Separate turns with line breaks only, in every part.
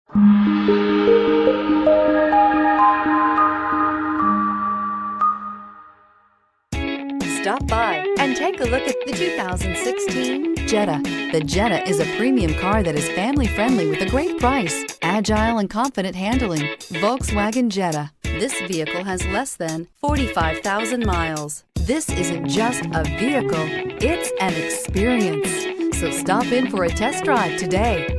Stop by and take a look at the 2016 Jetta. The Jetta is a premium car that is family-friendly with a great price, agile and confident handling. Volkswagen Jetta. This vehicle has less than 45,000 miles. This isn't just a vehicle, it's an experience. So stop in for a test drive today.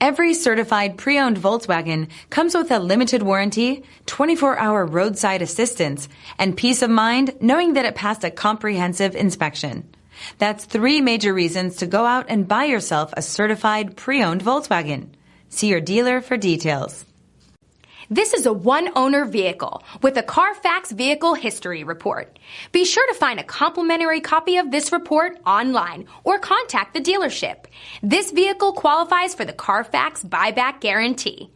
Every certified pre-owned Volkswagen comes with a limited warranty, 24-hour roadside assistance, and peace of mind knowing that it passed a comprehensive inspection. That's 3 major reasons to go out and buy yourself a certified pre-owned Volkswagen. See your dealer for details.
This is a one-owner vehicle with a Carfax Vehicle History Report. Be sure to find a complimentary copy of this report online or contact the dealership. This vehicle qualifies for the Carfax Buyback Guarantee.